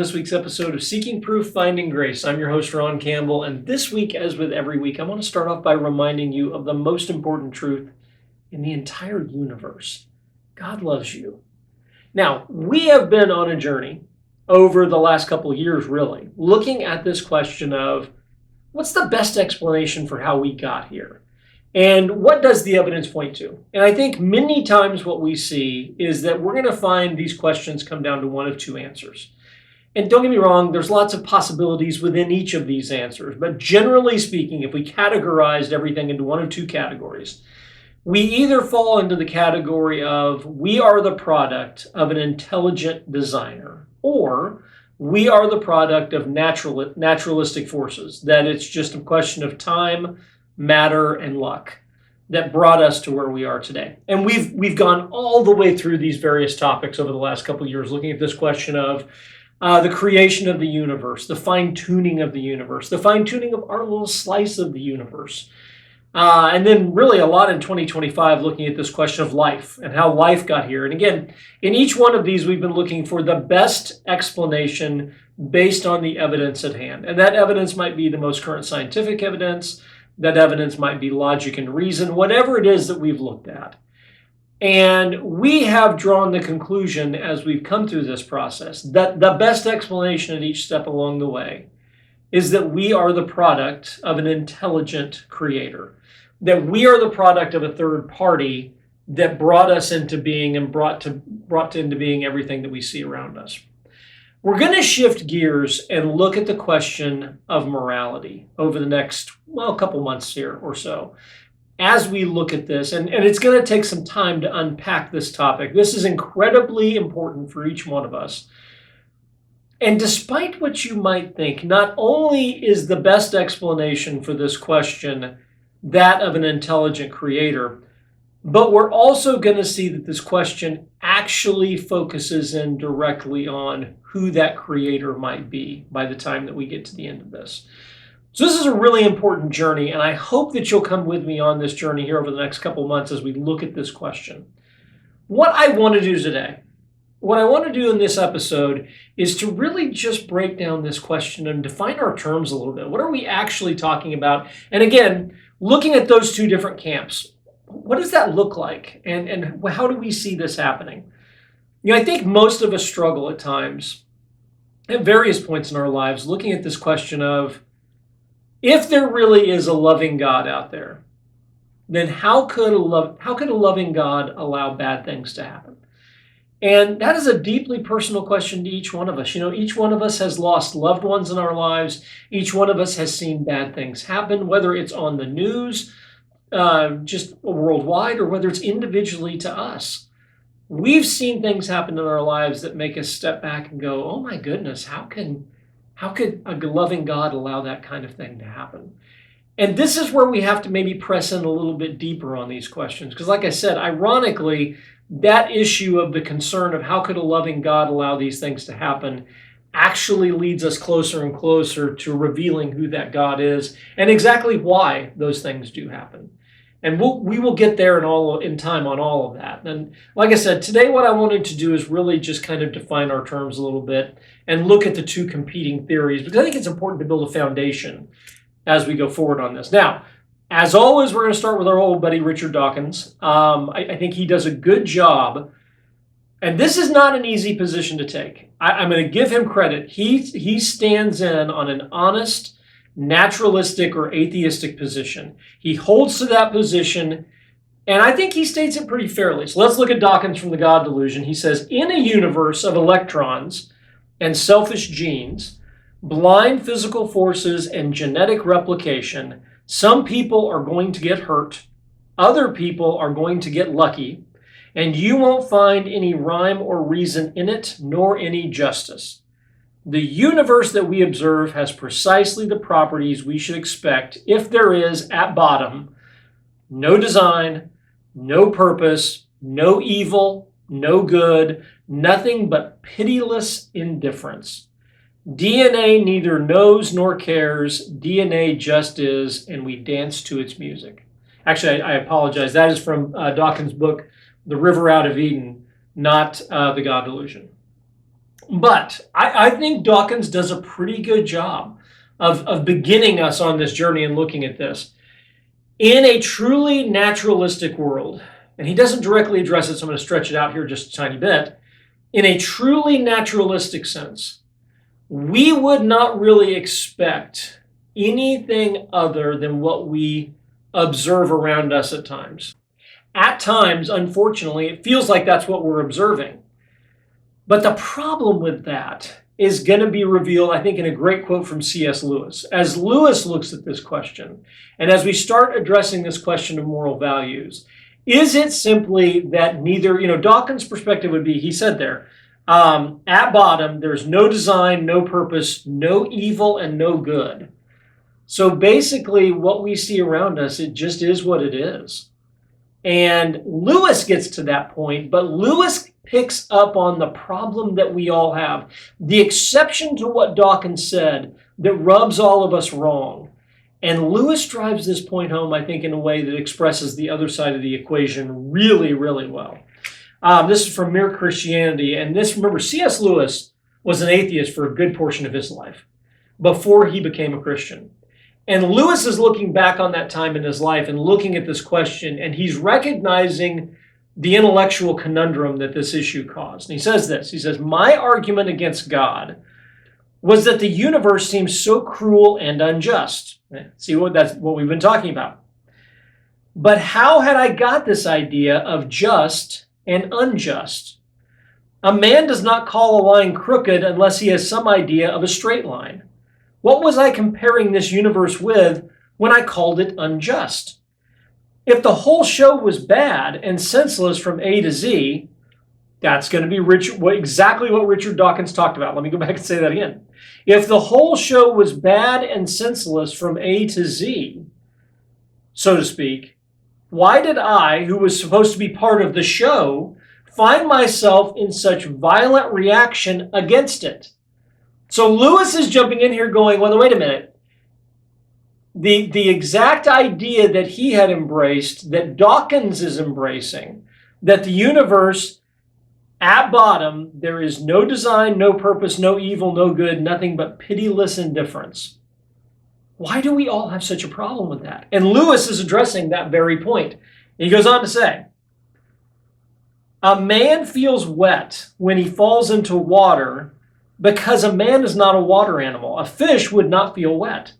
this week's episode of Seeking Proof, Finding Grace. I'm your host, Ron Campbell, and this week, as with every week, I want to start off by reminding you of the most important truth in the entire universe. God loves you. Now, we have been on a journey over the last couple of years, really, looking at this question of what's the best explanation for how we got here? And what does the evidence point to? And I think many times what we see is that we're going to find these questions come down to one of two answers. And don't get me wrong, there's lots of possibilities within each of these answers. But generally speaking, if we categorized everything into one of two categories, we either fall into the category of we are the product of an intelligent designer, or we are the product of naturalistic forces, that it's just a question of time, matter, and luck that brought us to where we are today. And we've gone all the way through these various topics over the last couple of years, looking at this question of the creation of the universe, the fine-tuning of the universe, the fine-tuning of our little slice of the universe. And then really a lot in 2025 looking at this question of life and how life got here. And again, in each one of these, we've been looking for the best explanation based on the evidence at hand. And that evidence might be the most current scientific evidence. That evidence might be logic and reason, whatever it is that we've looked at. And we have drawn the conclusion as we've come through this process that the best explanation at each step along the way is that we are the product of an intelligent creator, that we are the product of a third party that brought us into being and brought into being everything that we see around us. We're going to shift gears and look at the question of morality over the next, couple months here or so. As we look at this, and it's going to take some time to unpack this topic. This is incredibly important for each one of us. And despite what you might think, not only is the best explanation for this question that of an intelligent creator, but we're also going to see that this question actually focuses in directly on who that creator might be by the time that we get to the end of this. So this is a really important journey, and I hope that you'll come with me on this journey here over the next couple of months as we look at this question. What I want to do today, what I want to do in this episode is to really just break down this question and define our terms a little bit. What are we actually talking about? And again, looking at those two different camps, what does that look like? And how do we see this happening? I think most of us struggle at times, at various points in our lives, looking at this question of, if there really is a loving God out there, then how could a loving God allow bad things to happen? And that is a deeply personal question to each one of us. Each one of us has lost loved ones in our lives. Each one of us has seen bad things happen, whether it's on the news, just worldwide, or whether it's individually to us. We've seen things happen in our lives that make us step back and go, oh my goodness, how could a loving God allow that kind of thing to happen? And this is where we have to maybe press in a little bit deeper on these questions. Because like I said, ironically, that issue of the concern of how could a loving God allow these things to happen actually leads us closer and closer to revealing who that God is and exactly why those things do happen. And we will get there in time on all of that. And like I said, today what I wanted to do is really just kind of define our terms a little bit and look at the two competing theories, because I think it's important to build a foundation as we go forward on this. Now, as always, we're going to start with our old buddy, Richard Dawkins. I think he does a good job. And this is not an easy position to take. I'm going to give him credit. He stands in on an honest, naturalistic or atheistic position. He holds to that position, and I think he states it pretty fairly. So let's look at Dawkins from the God Delusion. He says, in a universe of electrons and selfish genes, blind physical forces and genetic replication, some people are going to get hurt, other people are going to get lucky, and you won't find any rhyme or reason in it, nor any justice. The universe that we observe has precisely the properties we should expect if there is, at bottom, no design, no purpose, no evil, no good, nothing but pitiless indifference. DNA neither knows nor cares. DNA just is, and we dance to its music. Actually, I apologize. That is from Dawkins' book, The River Out of Eden, not The God Delusion. But I think Dawkins does a pretty good job of beginning us on this journey and looking at this. In a truly naturalistic world, and he doesn't directly address it, so I'm going to stretch it out here just a tiny bit. In a truly naturalistic sense, we would not really expect anything other than what we observe around us at times. At times, unfortunately, it feels like that's what we're observing. But the problem with that is going to be revealed, I think, in a great quote from C.S. Lewis. As Lewis looks at this question, and as we start addressing this question of moral values, is it simply that neither, Dawkins' perspective would be, he said there, at bottom, there's no design, no purpose, no evil, and no good. So basically, what we see around us, it just is what it is. And Lewis gets to that point, but Lewis picks up on the problem that we all have, the exception to what Dawkins said that rubs all of us wrong. And Lewis drives this point home, I think, in a way that expresses the other side of the equation really, really well. This is from Mere Christianity. And this, remember, C.S. Lewis was an atheist for a good portion of his life before he became a Christian. And Lewis is looking back on that time in his life and looking at this question, and he's recognizing the intellectual conundrum that this issue caused. And he says this, he says, my argument against God was that the universe seems so cruel and unjust. See, that's what we've been talking about. But how had I got this idea of just and unjust? A man does not call a line crooked unless he has some idea of a straight line. What was I comparing this universe with when I called it unjust? If the whole show was bad and senseless from A to Z, that's going to be exactly what Richard Dawkins talked about. Let me go back and say that again. If the whole show was bad and senseless from A to Z, so to speak, why did I, who was supposed to be part of the show, find myself in such violent reaction against it? So Lewis is jumping in here going, well, wait a minute. The exact idea that he had embraced, that Dawkins is embracing, that the universe, at bottom, there is no design, no purpose, no evil, no good, nothing but pitiless indifference. Why do we all have such a problem with that? And Lewis is addressing that very point. He goes on to say, a man feels wet when he falls into water because a man is not a water animal. A fish would not feel wet.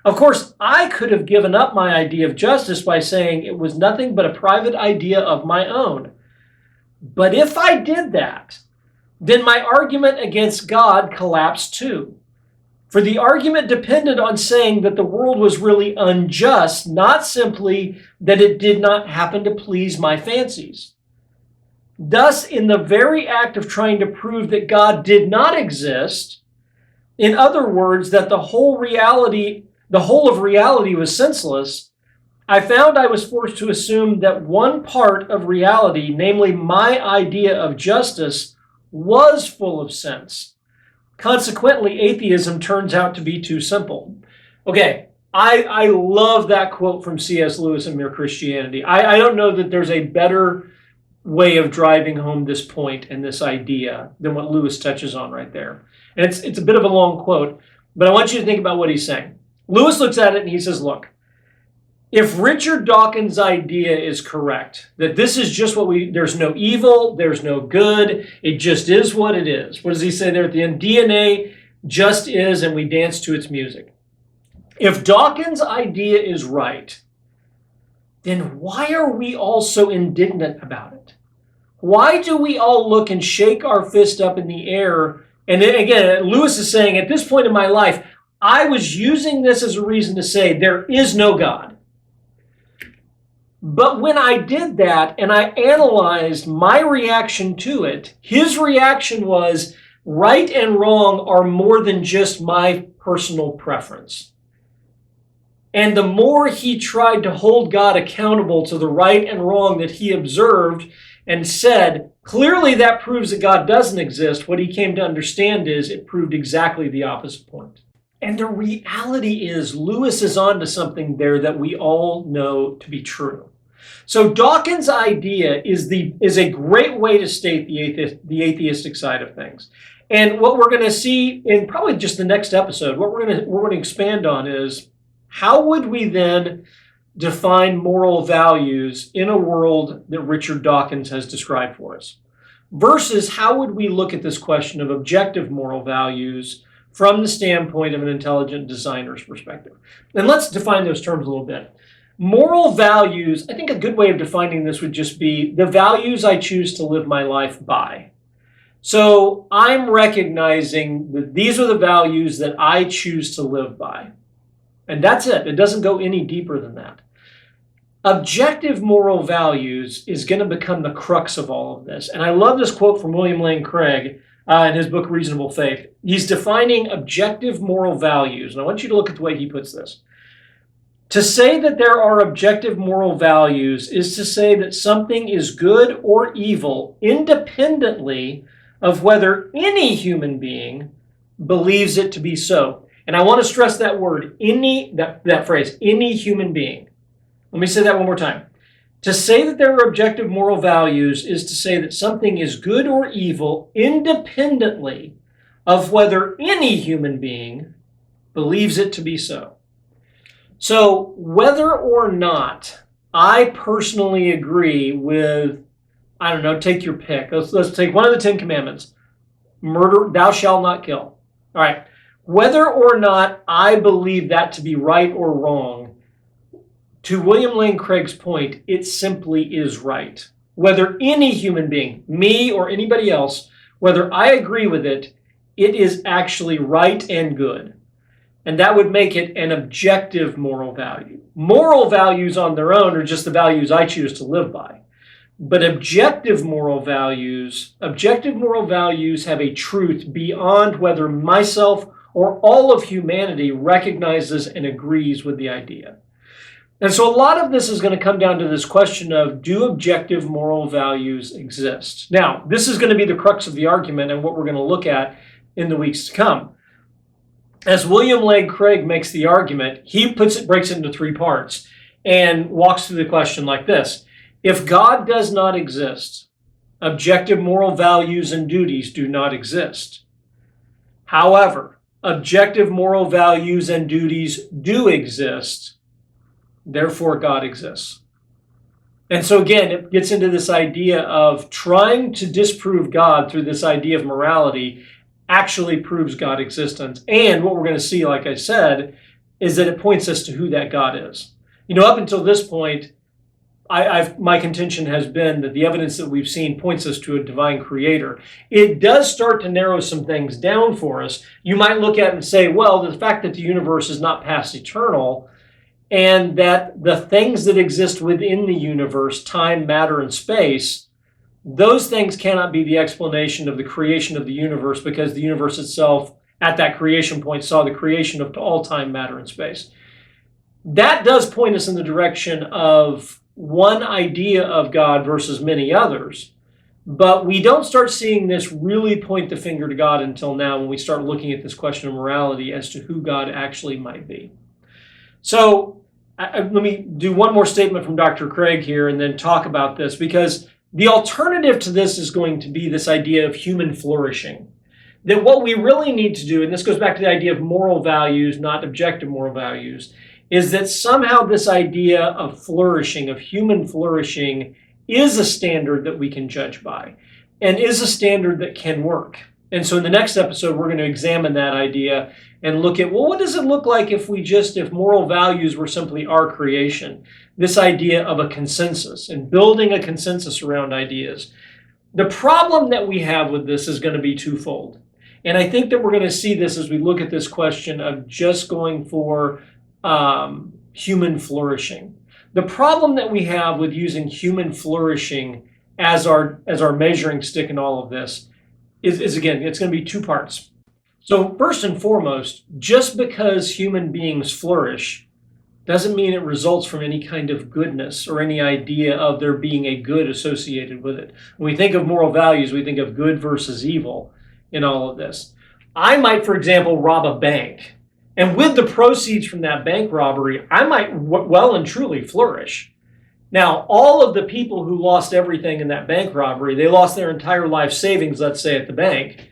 Of course, I could have given up my idea of justice by saying it was nothing but a private idea of my own. But if I did that, then my argument against God collapsed too. For the argument depended on saying that the world was really unjust, not simply that it did not happen to please my fancies. Thus, in the very act of trying to prove that God did not exist, in other words, that the whole of reality was senseless, I found I was forced to assume that one part of reality, namely my idea of justice, was full of sense. Consequently, atheism turns out to be too simple. Okay, I love that quote from C.S. Lewis in Mere Christianity. I don't know that there's a better way of driving home this point and this idea than what Lewis touches on right there. And it's a bit of a long quote, but I want you to think about what he's saying. Lewis looks at it and he says, look, if Richard Dawkins' idea is correct, that this is just there's no evil, there's no good, it just is what it is. What does he say there at the end? DNA just is, and we dance to its music. If Dawkins' idea is right, then why are we all so indignant about it? Why do we all look and shake our fist up in the air? And then again, Lewis is saying, at this point in my life, I was using this as a reason to say there is no God. But when I did that and I analyzed my reaction to it, his reaction was right and wrong are more than just my personal preference. And the more he tried to hold God accountable to the right and wrong that he observed and said, clearly that proves that God doesn't exist, what he came to understand is it proved exactly the opposite point. And the reality is Lewis is onto something there that we all know to be true. So Dawkins' idea is a great way to state the atheistic side of things. And what we're going to see in probably just the next episode, what we're going to expand on is how would we then define moral values in a world that Richard Dawkins has described for us, versus how would we look at this question of objective moral values from the standpoint of an intelligent designer's perspective. And let's define those terms a little bit. Moral values, I think a good way of defining this would just be the values I choose to live my life by. So I'm recognizing that these are the values that I choose to live by. And that's it. It doesn't go any deeper than that. Objective moral values is going to become the crux of all of this. And I love this quote from William Lane Craig in his book, Reasonable Faith. He's defining objective moral values. And I want you to look at the way he puts this. To say that there are objective moral values is to say that something is good or evil independently of whether any human being believes it to be so. And I want to stress that word, that phrase, any human being. Let me say that one more time. To say that there are objective moral values is to say that something is good or evil independently of whether any human being believes it to be so. So whether or not I personally agree with, I don't know, take your pick. Let's take one of the 10 commandments. Murder, thou shalt not kill. All right. Whether or not I believe that to be right or wrong, to William Lane Craig's point, it simply is right. Whether any human being, me or anybody else, whether I agree with it, it is actually right and good. And that would make it an objective moral value. Moral values on their own are just the values I choose to live by. But objective moral values have a truth beyond whether myself or all of humanity recognizes and agrees with the idea. And so a lot of this is going to come down to this question of, do objective moral values exist? Now, this is going to be the crux of the argument and what we're going to look at in the weeks to come. As William Lane Craig makes the argument, he breaks it into 3 parts and walks through the question like this. If God does not exist, objective moral values and duties do not exist. However, objective moral values and duties do exist, therefore God exists. And so again, it gets into this idea of trying to disprove God through this idea of morality actually proves God's existence. And what we're going to see, like I said, is that it points us to who that God is. You know, up until this point, my contention has been that the evidence that we've seen points us to a divine creator. It does start to narrow some things down for us. You might look at it and say, well, the fact that the universe is not past eternal and that the things that exist within the universe, time, matter, and space, those things cannot be the explanation of the creation of the universe, because the universe itself at that creation point saw the creation of all time, matter, and space. That does point us in the direction of one idea of God versus many others, but we don't start seeing this really point the finger to God until now, when we start looking at this question of morality as to who God actually might be. So let me do one more statement from Dr. Craig here and then talk about this, because the alternative to this is going to be this idea of human flourishing. That what we really need to do, and this goes back to the idea of moral values, not objective moral values, is that somehow this idea of flourishing, of human flourishing, is a standard that we can judge by and is a standard that can work. And so in the next episode, we're going to examine that idea and look at, well, what does it look like if moral values were simply our creation? This idea of a consensus and building a consensus around ideas. The problem that we have with this is going to be twofold. And I think that we're going to see this as we look at this question of just going for human flourishing. The problem that we have with using human flourishing as our measuring stick in all of this is again, it's going to be 2 parts. So first and foremost, just because human beings flourish doesn't mean it results from any kind of goodness or any idea of there being a good associated with it. When we think of moral values, we think of good versus evil in all of this. I might, for example, rob a bank. And with the proceeds from that bank robbery, I might well and truly flourish. Now, all of the people who lost everything in that bank robbery, they lost their entire life savings, let's say, at the bank.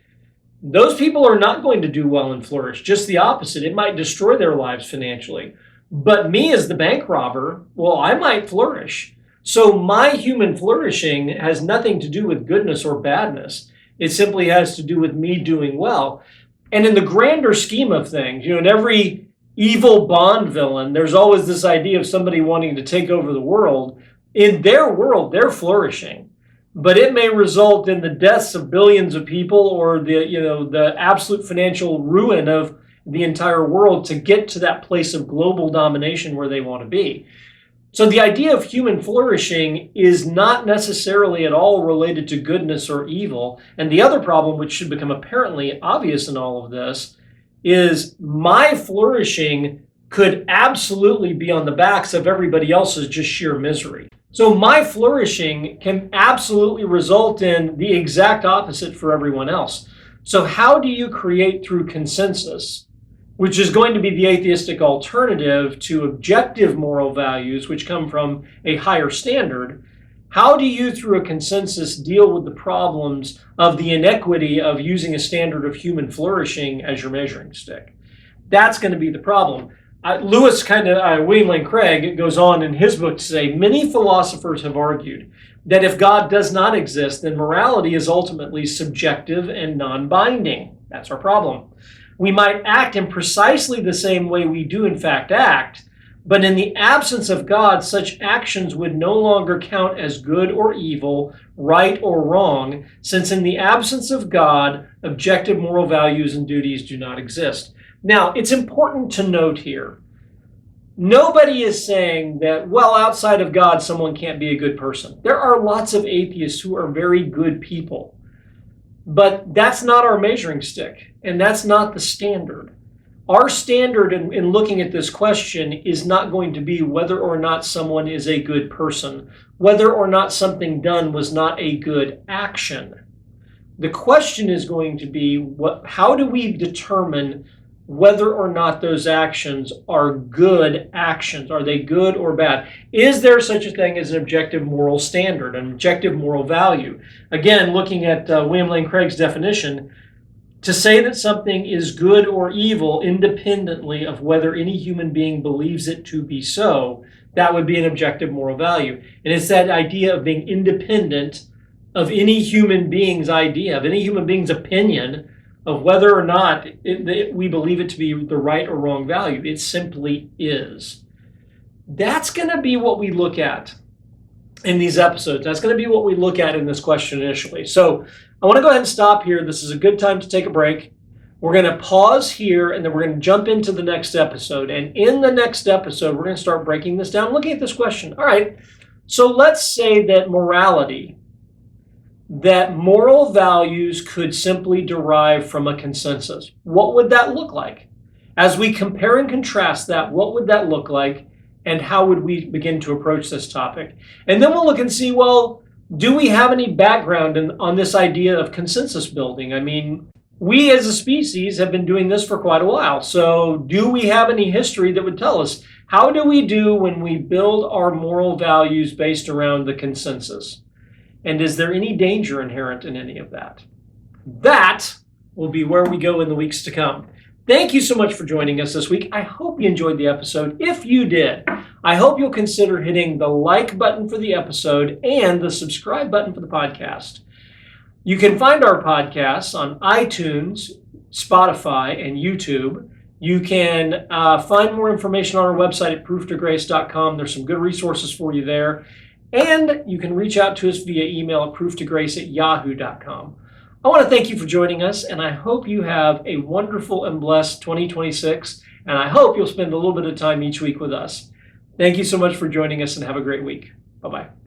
those people are not going to do well and flourish. Just the opposite. It might destroy their lives financially. But me as the bank robber, well, I might flourish. So my human flourishing has nothing to do with goodness or badness. It simply has to do with me doing well. And in the grander scheme of things, in every evil Bond villain, there's always this idea of somebody wanting to take over the world. In their world, they're flourishing. But it may result in the deaths of billions of people or the absolute financial ruin of the entire world to get to that place of global domination where they want to be. So the idea of human flourishing is not necessarily at all related to goodness or evil. And the other problem, which should become apparently obvious in all of this, is my flourishing could absolutely be on the backs of everybody else's just sheer misery. So my flourishing can absolutely result in the exact opposite for everyone else. So how do you create through consensus, which is going to be the atheistic alternative to objective moral values, which come from a higher standard? How do you, through a consensus, deal with the problems of the inequity of using a standard of human flourishing as your measuring stick? That's going to be the problem. William Lane Craig goes on in his book to say, many philosophers have argued that if God does not exist, then morality is ultimately subjective and non-binding. That's our problem. We might act in precisely the same way we do in fact act, but in the absence of God, such actions would no longer count as good or evil, right or wrong, since in the absence of God, objective moral values and duties do not exist. Now, it's important to note here, nobody is saying that, well, outside of God, someone can't be a good person. There are lots of atheists who are very good people, but that's not our measuring stick, and that's not the standard. Our standard in looking at this question is not going to be whether or not someone is a good person, whether or not something done was not a good action. The question is going to be, how do we determine whether or not those actions are good actions? Are they good or bad? Is there such a thing as an objective moral standard, an objective moral value? Again, looking at William Lane Craig's definition, to say that something is good or evil independently of whether any human being believes it to be so, that would be an objective moral value. And it's that idea of being independent of any human being's idea, of any human being's opinion of whether or not we believe it to be the right or wrong value. It simply is. That's going to be what we look at in these episodes. That's going to be what we look at in this question initially. So I want to go ahead and stop here. This is a good time to take a break. We're going to pause here, and then we're going to jump into the next episode. And in the next episode, we're going to start breaking this down, looking at this question. All right, so let's say that moral values could simply derive from a consensus. What would that look like? As we compare and contrast that, what would that look like? And how would we begin to approach this topic? And then we'll look and see, well, do we have any background on this idea of consensus building? I mean, we as a species have been doing this for quite a while. So do we have any history that would tell us, how do we do when we build our moral values based around the consensus? And is there any danger inherent in any of that? That will be where we go in the weeks to come. Thank you so much for joining us this week. I hope you enjoyed the episode. If you did, I hope you'll consider hitting the like button for the episode and the subscribe button for the podcast. You can find our podcasts on iTunes, Spotify, and YouTube. You can find more information on our website at proof2grace.com. There's some good resources for you there. And you can reach out to us via email at proof2grace@yahoo.com. I want to thank you for joining us, and I hope you have a wonderful and blessed 2026, and I hope you'll spend a little bit of time each week with us. Thank you so much for joining us, and have a great week. Bye-bye.